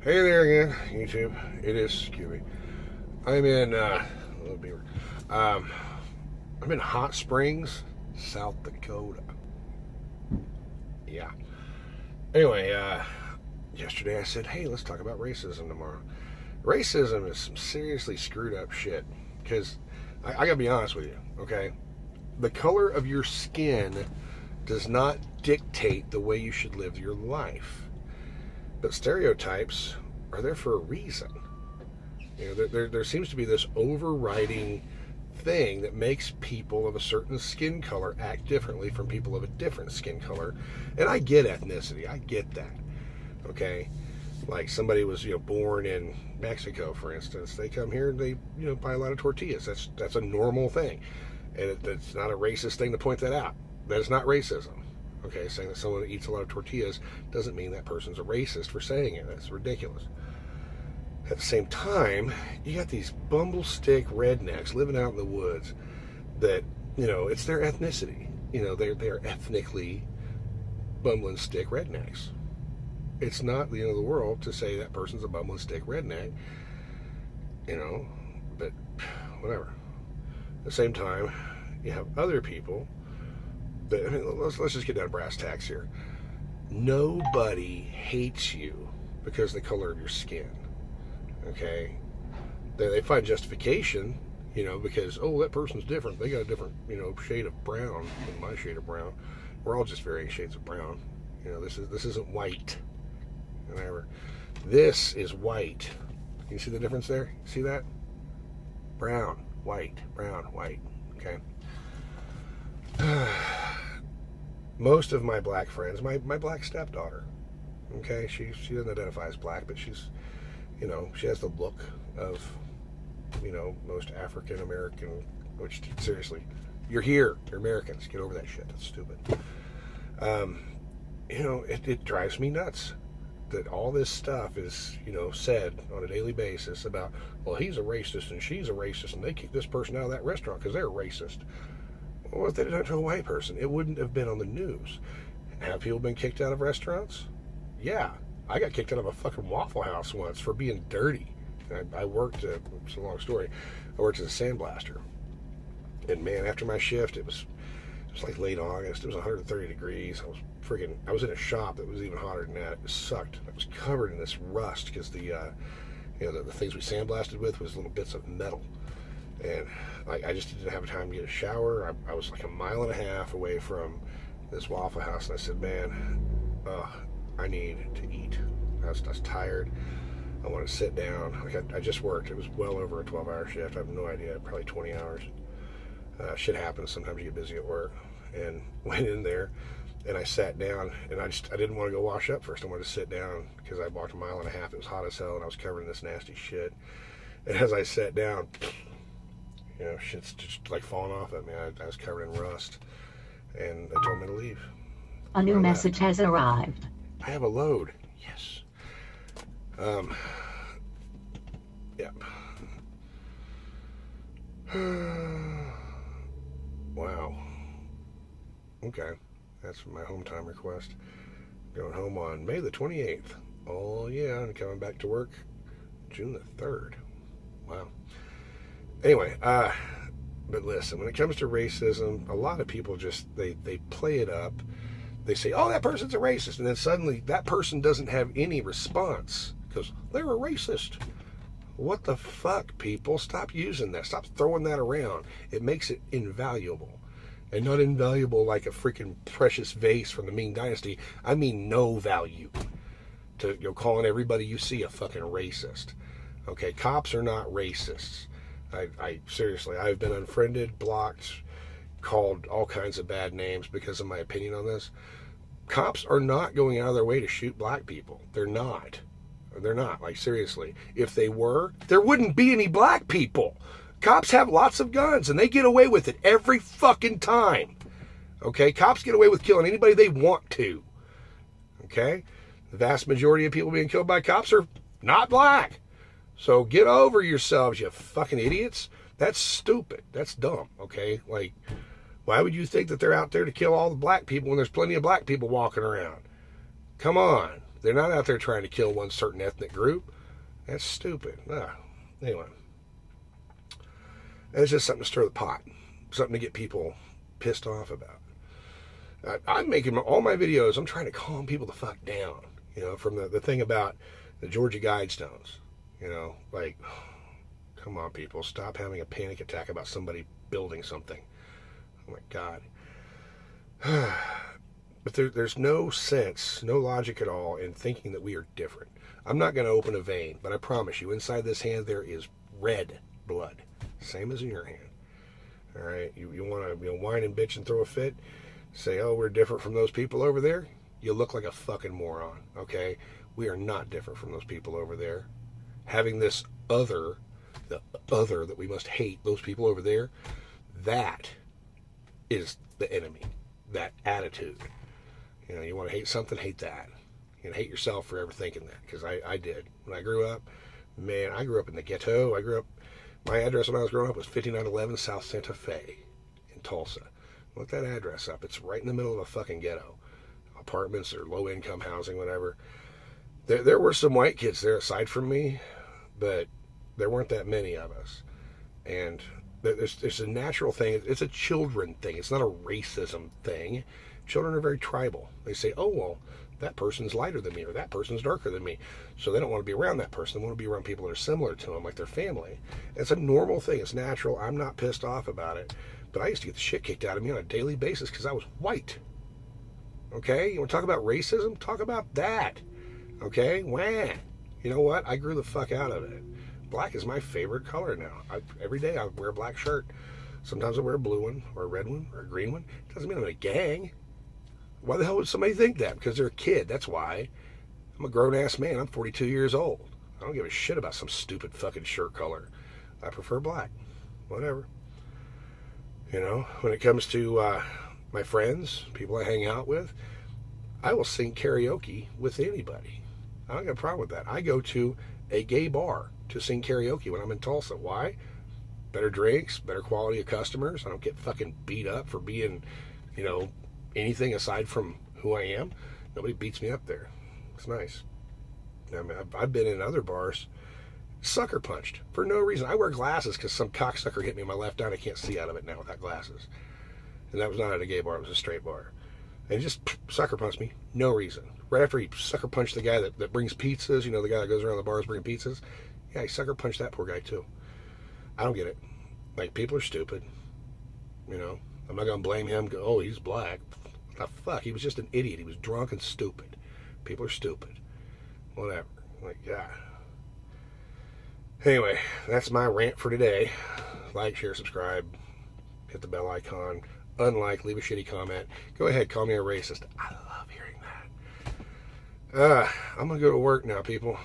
Hey there again, YouTube. It is Scooby. I'm in little beaver. I'm in Hot Springs, South Dakota. Yeah. Anyway, yesterday I said, hey, let's talk about racism tomorrow. Racism is some seriously screwed up shit. Because I gotta be honest with you, okay? The color of your skin does not dictate the way you should live your life. But stereotypes are there for a reason. You know, there seems to be this overriding thing that makes people of a certain skin color act differently from people of a different skin color. And I get ethnicity. I get that. Okay? Like somebody was, born in Mexico, for instance. They come here and they, buy a lot of tortillas. That's a normal thing. And it's not a racist thing to point that out. That is not racism. Okay, saying that someone eats a lot of tortillas doesn't mean that person's a racist for saying it. That's ridiculous. At the same time, you got these bumblestick rednecks living out in the woods that, it's their ethnicity. They're ethnically bumbling stick rednecks. It's not the end of the world to say that person's a bumbling stick redneck, but whatever. At the same time, you have other people that, let's just get down to brass tacks here. Nobody hates you because of the color of your skin. Okay? They find justification, because, that person's different. They got a different, shade of brown than my shade of brown. We're all just varying shades of brown. This isn't white. Whatever. This is white. Can you see the difference there? See that? Brown, white, brown, white. Okay? Most of my black friends, my black stepdaughter, okay, she doesn't identify as black, but she's, she has the look of, most African American, which, seriously, you're here, you're Americans, get over that shit, that's stupid. It drives me nuts that all this stuff is, said on a daily basis about, well, he's a racist and she's a racist and they kicked this person out of that restaurant because they're racist. Well, if they did it to a white person, it wouldn't have been on the news. Have people been kicked out of restaurants? Yeah. I got kicked out of a fucking Waffle House once for being dirty. I worked, it's a long story, I worked as a sandblaster. And man, after my shift, it was like late August, it was 130 degrees. I was in a shop that was even hotter than that. It sucked. I was covered in this rust because the things we sandblasted with was little bits of metal. And I just didn't have time to get a shower. I was like a mile and a half away from this Waffle House, and I said, man, I need to eat. I was tired. I want to sit down. I just worked. It was well over a 12-hour shift. I have no idea, probably 20 hours. Shit happens. Sometimes you get busy at work. And went in there, and I sat down, and I didn't want to go wash up first. I wanted to sit down because I walked a mile and a half. It was hot as hell, and I was covered in this nasty shit. And as I sat down, shit's just like falling off at me. I was covered in rust, and they told me to leave. A new message has arrived. I have a load. Yes. Yep. Wow. Okay. That's my home time request. Going home on May the 28th. Oh, yeah. And coming back to work June the 3rd. Wow. Anyway, but listen, when it comes to racism, a lot of people just, they play it up. They say, oh, that person's a racist. And then suddenly that person doesn't have any response because they're a racist. What the fuck, people? Stop using that. Stop throwing that around. It makes it invaluable. And not invaluable like a freaking precious vase from the Ming Dynasty. I mean no value. To calling everybody you see a fucking racist. Okay, cops are not racists. I seriously, I've been unfriended, blocked, called all kinds of bad names because of my opinion on this. Cops are not going out of their way to shoot black people. They're not. They're not. Like, seriously. If they were, there wouldn't be any black people. Cops have lots of guns, and they get away with it every fucking time. Okay? Cops get away with killing anybody they want to. Okay? The vast majority of people being killed by cops are not black. So get over yourselves, you fucking idiots. That's stupid. That's dumb, okay? Like, why would you think that they're out there to kill all the black people when there's plenty of black people walking around? Come on. They're not out there trying to kill one certain ethnic group. That's stupid. Anyway. And it's just something to stir the pot. Something to get people pissed off about. I'm making all my videos, I'm trying to calm people the fuck down. You know, from the thing about the Georgia Guidestones. You know, like, come on, people. Stop having a panic attack about somebody building something. Oh, my God. But there's no sense, no logic at all in thinking that we are different. I'm not going to open a vein, but I promise you, inside this hand there is red blood. Same as in your hand. All right? You want to whine and bitch and throw a fit? Say, oh, we're different from those people over there? You look like a fucking moron, okay? We are not different from those people over there. Having this other, the other that we must hate, those people over there, that is the enemy. That attitude. You know, you want to hate something, hate that. You know, hate yourself for ever thinking that, because I did. When I grew up, man, I grew up in the ghetto. My address when I was growing up was 5911 South Santa Fe in Tulsa. Look that address up. It's right in the middle of a fucking ghetto. Apartments or low-income housing, whatever. There were some white kids there aside from me, but there weren't that many of us. And there's a natural thing. It's a children thing. It's not a racism thing. Children are very tribal. They say, oh, well, that person's lighter than me or that person's darker than me. So they don't want to be around that person. They want to be around people that are similar to them, like their family. It's a normal thing. It's natural. I'm not pissed off about it. But I used to get the shit kicked out of me on a daily basis because I was white. Okay? You want to talk about racism? Talk about that. Okay? Wah. You know what? I grew the fuck out of it. Black is my favorite color now. Every day I wear a black shirt. Sometimes I wear a blue one or a red one or a green one. Doesn't mean I'm in a gang. Why the hell would somebody think that? Because they're a kid. That's why. I'm a grown-ass man. I'm 42 years old. I don't give a shit about some stupid fucking shirt color. I prefer black. Whatever. You know, when it comes to my friends, people I hang out with, I will sing karaoke with anybody. I don't got a problem with that. I go to a gay bar to sing karaoke when I'm in Tulsa. Why? Better drinks, better quality of customers. I don't get fucking beat up for being, you know, anything aside from who I am. Nobody beats me up there. It's nice. I mean, I've been in other bars, sucker punched for no reason. I wear glasses because some cocksucker hit me in my left eye and I can't see out of it now without glasses. And that was not at a gay bar. It was a straight bar. And he just sucker punched me. No reason. Right after he sucker punched the guy that brings pizzas, you know, the guy that goes around the bars bringing pizzas. Yeah, he sucker punched that poor guy too. I don't get it. Like, people are stupid. You know, I'm not going to blame him. Oh, he's black. What the fuck? He was just an idiot. He was drunk and stupid. People are stupid. Whatever. Like, yeah. Anyway, that's my rant for today. Like, share, subscribe. Hit the bell icon. Unlike, leave a shitty comment. Go ahead, call me a racist. I love hearing that. I'm going to go to work now, people.